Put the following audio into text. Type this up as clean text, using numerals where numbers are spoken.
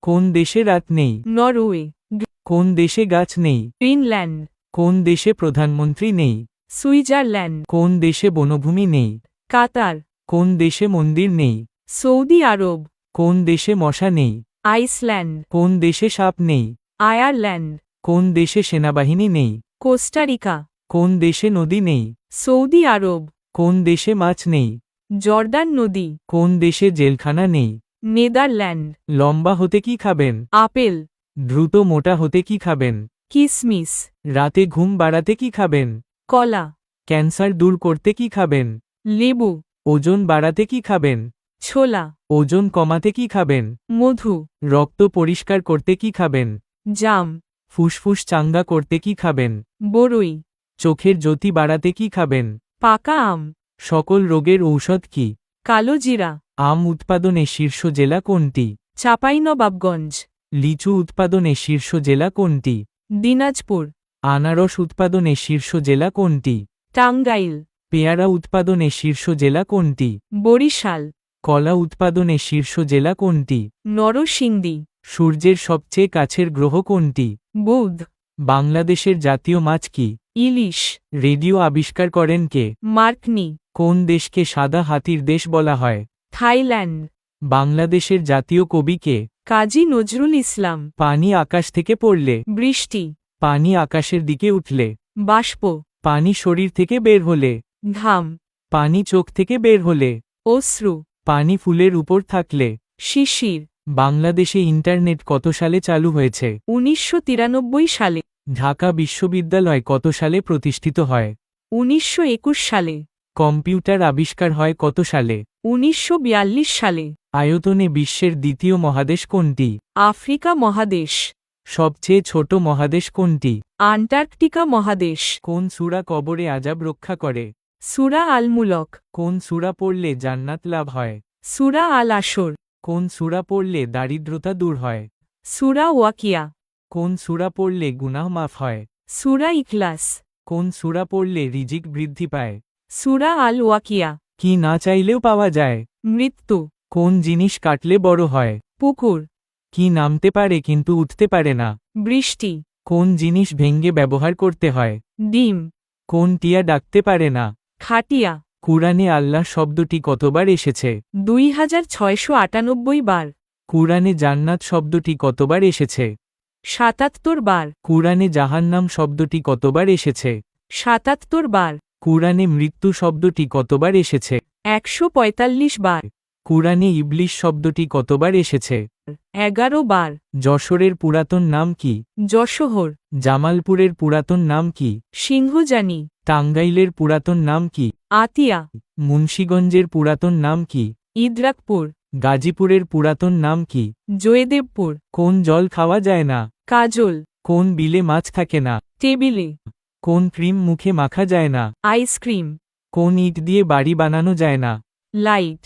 কোন দেশে রাত নেই? নরওয়ে। কোন দেশে গাছ নেই? গ্রিনল্যান্ড। কোন দেশে প্রধানমন্ত্রী নেই? সুইজারল্যান্ড। কোন দেশে বনভূমি নেই? কাতার। কোন দেশে মন্দির নেই? সৌদি আরব। কোন দেশে মশা নেই? আইসল্যান্ড। কোন দেশে সাপ নেই? আয়ারল্যান্ড। কোন দেশে সেনাবাহিনী নেই? কোস্টারিকা। কোন দেশে নদী নেই? সৌদি আরব। কোন দেশে মাছ নেই? জর্দান নদী। কোন দেশে জেলখানা নেই? নেদারল্যান্ড। লম্বা হতে কি খাবেন? আপেল। দ্রুত মোটা হতে কি খাবেন? কিসমিস। রাতে ঘুম বাড়াতে কি খাবেন? কলা। ক্যান্সার দূর করতে কি খাবেন? লেবু। ওজন বাড়াতে কি খাবেন? ছোলা। ওজন কমাতে কি খাবেন? মধু। রক্ত পরিষ্কার করতে কি খাবেন? জাম। ফুসফুস চাঙ্গা করতে কি খাবেন? বরই। চোখের জ্যোতি বাড়াতে কি খাবেন? পাকা আম। সকল রোগের ঔষধ কি? কালো জিরা। আম উৎপাদনে শীর্ষ জেলা কোনটি? চাঁপাইনবাবগঞ্জ। লিচু উৎপাদনে শীর্ষ জেলা কোনটি? দিনাজপুর। আনারস উৎপাদনে শীর্ষ জেলা কোনটি? টাঙ্গাইল। পেয়ারা উৎপাদনে শীর্ষ জেলা কোনটি? বরিশাল। কলা উৎপাদনে শীর্ষ জেলা কোনটি? নরসিংদী। সূর্যের সবচেয়ে কাছের গ্রহ কোনটি? বুধ। বাংলাদেশের জাতীয় মাছ কি? ইলিশ। রেডিও আবিষ্কার করেন কে? মার্কনি। কোন দেশকে সাদা হাতির দেশ বলা হয়? থাইল্যান্ড। বাংলাদেশের জাতীয় কবি কে? কাজী নজরুল ইসলাম। পানি আকাশ থেকে পড়লে? বৃষ্টি। পানি আকাশের দিকে উঠলে? বাষ্প। পানি শরীর থেকে বের হলে? ঘাম। পানি চোখ থেকে বের হলে? অশ্রু। পানি ফুলের উপর থাকলে? শিশির। বাংলাদেশে ইন্টারনেট কত সালে চালু হয়েছে? 1993 সালে। ঢাকা বিশ্ববিদ্যালয় কত সালে প্রতিষ্ঠিত হয়? 1921 সালে। কম্পিউটার আবিষ্কার হয় কত সালে? 1942 সালে। আয়তনে বিশ্বের দ্বিতীয় মহাদেশ কোনটি? আফ্রিকা মহাদেশ। সবচেয়ে ছোট মহাদেশ কোনটি? আন্টার্কটিকা মহাদেশ। কোন সূরা কবরে আযাব রক্ষা করে? সূরা আল মুলক। কোন সূরা পড়লে জান্নাত লাভ হয়? সূরা আল আসর। কোন সূরা পড়লে দারিদ্রতা দূর হয়? সূরা ওয়াকিয়া। কোন সূরা পড়লে গুনাহ মাফ হয়? সূরা ইখলাস। কোন সূরা পড়লে রিজিক বৃদ্ধি পায়? সূরা আল ওয়াকিয়া। কি না চাইলেও পাওয়া যায়? মৃত্যু। কোন জিনিস কাটলে বড় হয়? পুকুর। কি নামতে পারে কিন্তু উঠতে পারে না? বৃষ্টি। কোন জিনিস ভেঙ্গে ব্যবহার করতে হয়? ডিম। কোন টিয়া ডাকতে পারে না? খাটিয়া। কুরআনে আল্লাহ শব্দটি কতবার এসেছে? 2698 বার। কুরআনে জান্নাত শব্দটি কতবার এসেছে? 77 বার। কুরআনে জাহান্নাম শব্দটি কতবার এসেছে? 77 বার। কুরআনে মৃত্যু শব্দটি কতবার এসেছে? 145 বার। কুরআনে ইবলিশ শব্দটি কতবার এসেছে? 11 বার। যশোরের পুরাতন নাম কি? যশোহর। জামালপুরের পুরাতন নাম কি? সিংহজানি। টাঙ্গাইলের পুরাতন নাম কি? আতিয়া। মুন্সিগঞ্জের পুরাতন নাম কি? ইদ্রাকপুর। গাজীপুরের পুরাতন নাম কি? জয়দেবপুর। কোন জল খাওয়া যায় না? কাজল। কোন বিলে মাছ থাকে না? টেবিলে। কোন ক্রিম মুখে মাখা যায় না? আইসক্রিম। কোন ইট দিয়ে বাড়ি বানানো যায় না? লাইট।